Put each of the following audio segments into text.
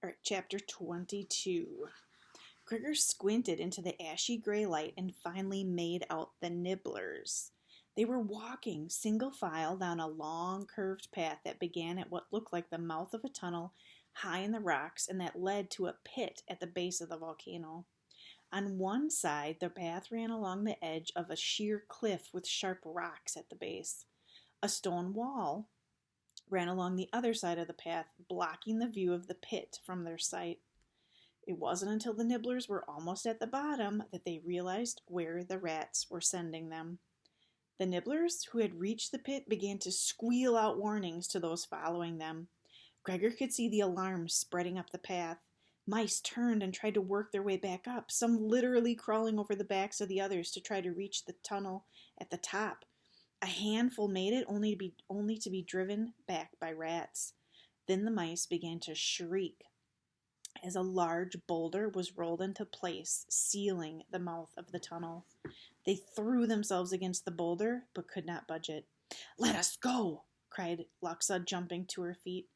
All right, chapter 22. Gregor squinted into the ashy gray light and finally made out the nibblers. They were walking single file down a long curved path that began at what looked like the mouth of a tunnel high in the rocks and that led to a pit at the base of the volcano. On one side, the path ran along the edge of a sheer cliff with sharp rocks at the base. A stone wall ran along the other side of the path, blocking the view of the pit from their sight. It wasn't until the nibblers were almost at the bottom that they realized where the rats were sending them. The nibblers, who had reached the pit, began to squeal out warnings to those following them. Gregor could see the alarms spreading up the path. Mice turned and tried to work their way back up, some literally crawling over the backs of the others to try to reach the tunnel at the top. A handful made it, only to be driven back by rats. Then the mice began to shriek as a large boulder was rolled into place, sealing the mouth of the tunnel. They threw themselves against the boulder, but could not budge it. "Let us go!" cried Luxa, jumping to her feet.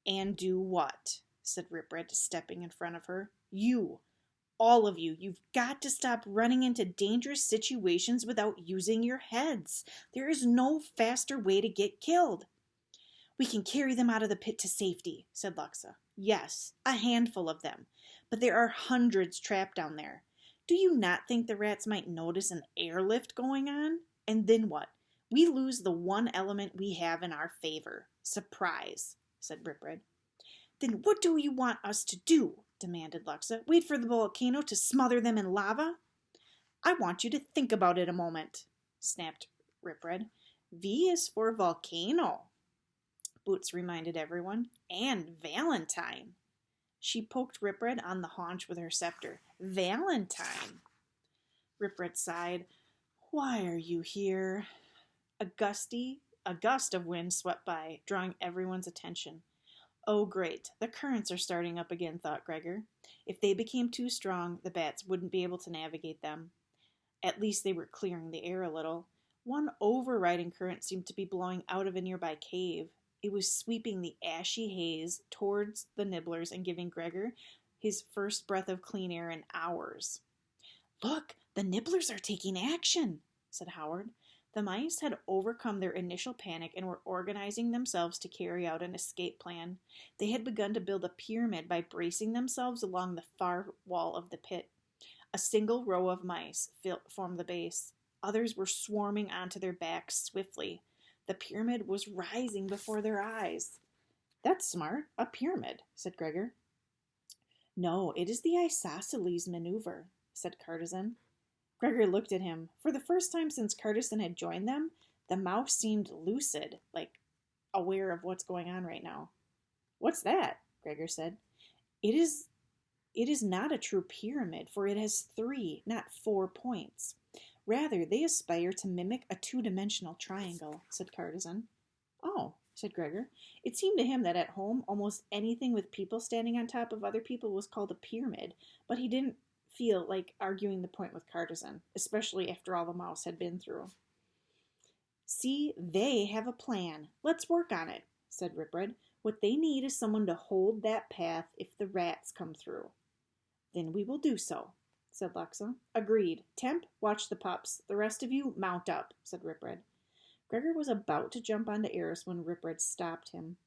"And do what?" said Ripred, stepping in front of her. "You! All of you, you've got to stop running into dangerous situations without using your heads. There is no faster way to get killed." "We can carry them out of the pit to safety," said Luxa. "Yes, a handful of them, but there are hundreds trapped down there. Do you not think the rats might notice an airlift going on? And then what? We lose the one element we have in our favor. Surprise," said Ripred. "Then what do you want us to do?" demanded Luxa. "Wait for the volcano to smother them in lava?" "I want you to think about it a moment," snapped Ripred. "V is for volcano," Boots reminded everyone, "and Valentine." She poked Ripred on the haunch with her scepter. "Valentine." Ripred sighed. "Why are you here?" A gust of wind swept by, drawing everyone's attention. Oh great, the currents are starting up again, thought Gregor. If they became too strong, the bats wouldn't be able to navigate them. At least they were clearing the air a little. One overriding current seemed to be blowing out of a nearby cave. It was sweeping the ashy haze towards the nibblers and giving Gregor his first breath of clean air in hours. "Look, the nibblers are taking action," said Howard. The mice had overcome their initial panic and were organizing themselves to carry out an escape plan. They had begun to build a pyramid by bracing themselves along the far wall of the pit. A single row of mice formed the base. Others were swarming onto their backs swiftly. The pyramid was rising before their eyes. "That's smart, a pyramid," said Gregor. "No, it is the isosceles maneuver," said Cartizan. Gregor looked at him. For the first time since Cartizan had joined them, the mouse seemed lucid, like aware of what's going on right now. "What's that?" Gregor said. It is not a true pyramid, for it has 3, not 4 points. Rather, they aspire to mimic a 2-dimensional triangle," said Cartizan. "Oh," said Gregor. It seemed to him that at home, almost anything with people standing on top of other people was called a pyramid, but he didn't feel like arguing the point with Cartizan, especially after all the mouse had been through. "See, they have a plan. Let's work on it," said Ripred. "What they need is someone to hold that path if the rats come through." "Then we will do so," said Luxa. "Agreed. Temp, watch the pups. The rest of you, mount up," said Ripred. Gregor was about to jump onto Eris when Ripred stopped him.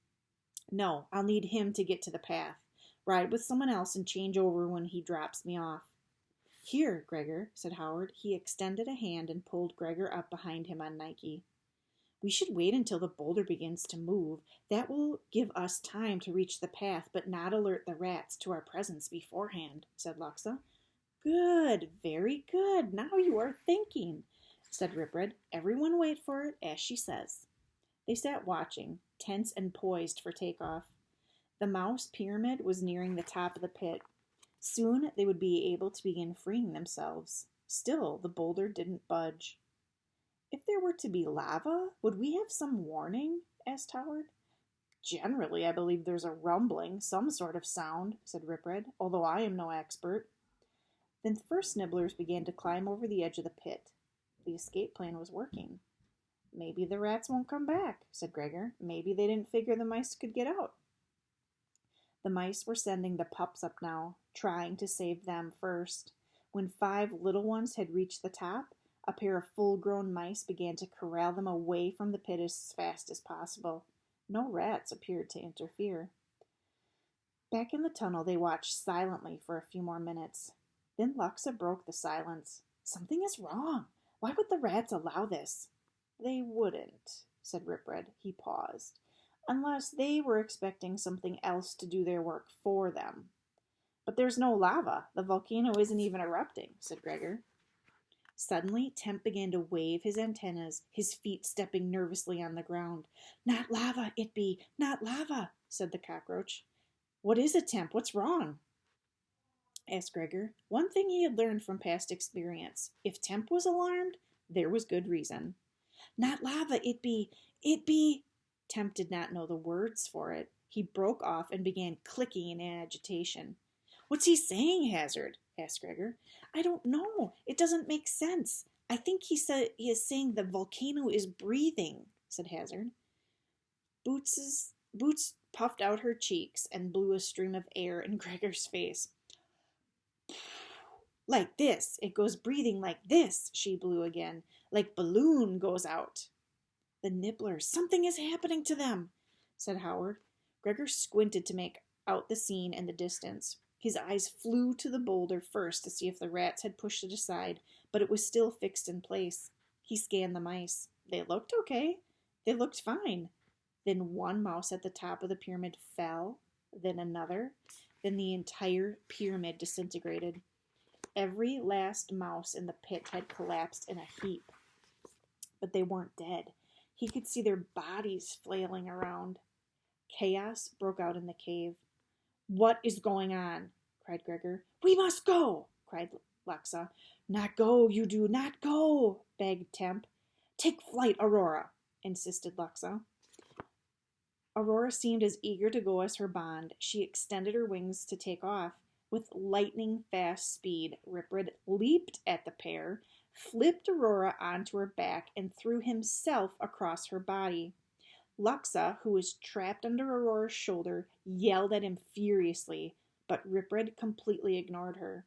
"No, I'll need him to get to the path. Ride with someone else and change over when he drops me off." "Here, Gregor," said Howard. He extended a hand and pulled Gregor up behind him on Nike. "We should wait until the boulder begins to move. That will give us time to reach the path, but not alert the rats to our presence beforehand," said Luxa. "Good, very good. Now you are thinking," said Ripred. "Everyone wait for it as she says." They sat watching, tense and poised for takeoff. The mouse pyramid was nearing the top of the pit. Soon they would be able to begin freeing themselves. Still, the boulder didn't budge. "If there were to be lava, would we have some warning?" asked Howard. "Generally, I believe there's a rumbling, some sort of sound," said Ripred, "although I am no expert." Then the first nibblers began to climb over the edge of the pit. The escape plan was working. "Maybe the rats won't come back," said Gregor. "Maybe they didn't figure the mice could get out." The mice were sending the pups up now, trying to save them first. When 5 little ones had reached the top, a pair of full-grown mice began to corral them away from the pit as fast as possible. No rats appeared to interfere. Back in the tunnel, they watched silently for a few more minutes. Then Luxa broke the silence. "Something is wrong. Why would the rats allow this?" "They wouldn't," said Ripred. He paused. "Unless they were expecting something else to do their work for them." "But there's no lava. The volcano isn't even erupting," said Gregor. Suddenly, Temp began to wave his antennas, his feet stepping nervously on the ground. "Not lava, it be, not lava," said the cockroach. "What is it, Temp? What's wrong?" asked Gregor. One thing he had learned from past experience: if Temp was alarmed, there was good reason. "Not lava, it be, it be." Temp did not know the words for it. He broke off and began clicking in agitation. "What's he saying, Hazard?" asked Gregor. "I don't know. It doesn't make sense. I think he is saying the volcano is breathing," said Hazard. Boots puffed out her cheeks and blew a stream of air in Gregor's face. "Like this. It goes breathing like this," she blew again. "Like balloon goes out." "The nibblers. Something is happening to them," said Howard. Gregor squinted to make out the scene in the distance. His eyes flew to the boulder first to see if the rats had pushed it aside, but it was still fixed in place. He scanned the mice. They looked okay. They looked fine. Then one mouse at the top of the pyramid fell, then another, then the entire pyramid disintegrated. Every last mouse in the pit had collapsed in a heap. But they weren't dead. He could see their bodies flailing around. Chaos broke out in the cave. "What is going on?" cried Gregor. "We must go!" cried Luxa. "Not go, you do, not go!" begged Temp. "Take flight, Aurora," insisted Luxa. Aurora seemed as eager to go as her bond. She extended her wings to take off. With lightning-fast speed, Ripred leaped at the pair, flipped Aurora onto her back, and threw himself across her body. Luxa, who was trapped under Aurora's shoulder, yelled at him furiously, but Ripred completely ignored her.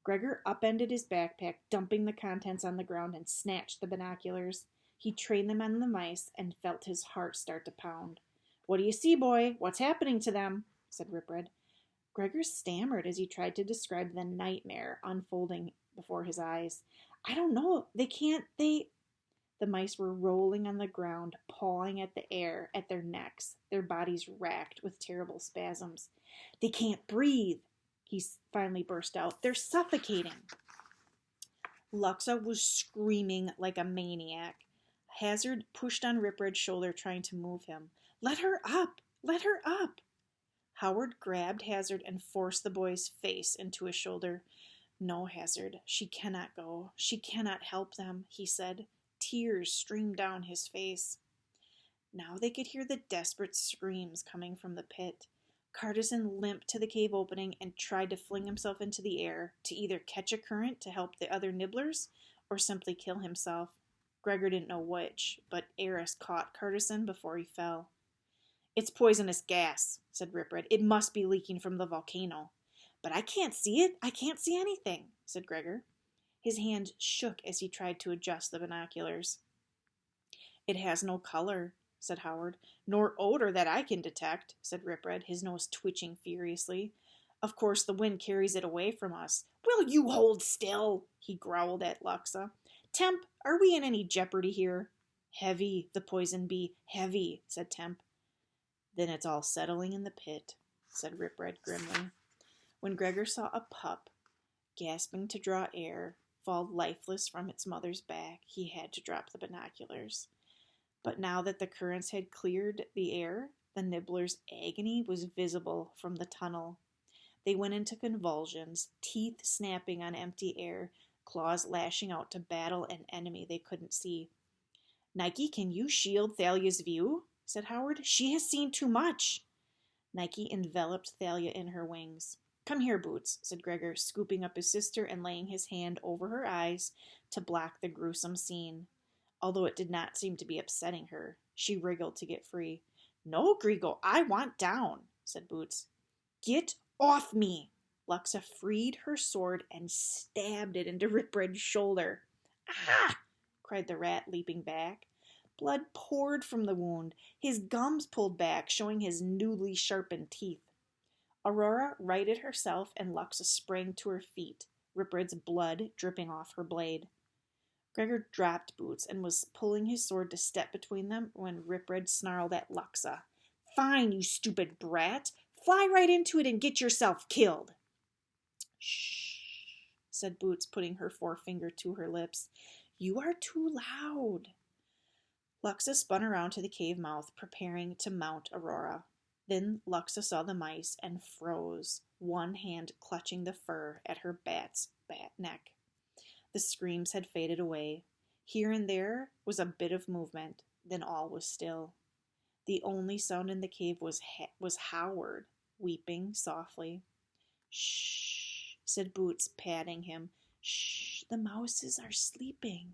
Gregor upended his backpack, dumping the contents on the ground, and snatched the binoculars. He trained them on the mice and felt his heart start to pound. "What do you see, boy? What's happening to them?" said Ripred. Gregor stammered as he tried to describe the nightmare unfolding before his eyes. "I don't know. They can't, they..." The mice were rolling on the ground, pawing at the air at their necks, their bodies racked with terrible spasms. "They can't breathe," he finally burst out. "They're suffocating." Luxa was screaming like a maniac. Hazard pushed on Ripred's shoulder, trying to move him. "Let her up! Let her up!" Howard grabbed Hazard and forced the boy's face into his shoulder. "No, Hazard, she cannot go. She cannot help them," he said. Tears streamed down his face. Now they could hear the desperate screams coming from the pit. Cartizan limped to the cave opening and tried to fling himself into the air, to either catch a current to help the other nibblers, or simply kill himself. Gregor didn't know which, but Eris caught Cartizan before he fell. "It's poisonous gas," said Ripred. "It must be leaking from the volcano." "But I can't see it. I can't see anything," said Gregor. His hand shook as he tried to adjust the binoculars. "It has no color," said Howard. "Nor odor that I can detect," said Ripred, his nose twitching furiously. "Of course the wind carries it away from us." "Will you hold still?" he growled at Luxa. "Temp, are we in any jeopardy here?" "Heavy, the poison be, heavy," said Temp. "Then it's all settling in the pit," said Ripred grimly. When Gregor saw a pup, gasping to draw air, fall lifeless from its mother's back, he had to drop the binoculars. But now that the currents had cleared the air, the nibbler's agony was visible from the tunnel. They went into convulsions, teeth snapping on empty air, claws lashing out to battle an enemy they couldn't see. "Nike, can you shield Thalia's view?" said Howard. "She has seen too much." Nike enveloped Thalia in her wings. "Come here, Boots," said Gregor, scooping up his sister and laying his hand over her eyes to block the gruesome scene. Although it did not seem to be upsetting her, she wriggled to get free. "No, Grego, I want down," said Boots. Get off me! Luxa freed her sword and stabbed it into Ripred's shoulder. Ah! Cried the rat, leaping back. Blood poured from the wound. His gums pulled back, showing his newly sharpened teeth. Aurora righted herself, and Luxa sprang to her feet, Ripred's blood dripping off her blade. Gregor dropped Boots and was pulling his sword to step between them when Ripred snarled at Luxa. Fine, you stupid brat! Fly right into it and get yourself killed! Shh, said Boots, putting her forefinger to her lips. You are too loud. Luxa spun around to the cave mouth, preparing to mount Aurora. Then Luxa saw the mice and froze, one hand clutching the fur at her bat's neck. The screams had faded away. Here and there was a bit of movement, then all was still. The only sound in the cave was Howard, weeping softly. Shh, said Boots, patting him. Shh, the mouses are sleeping.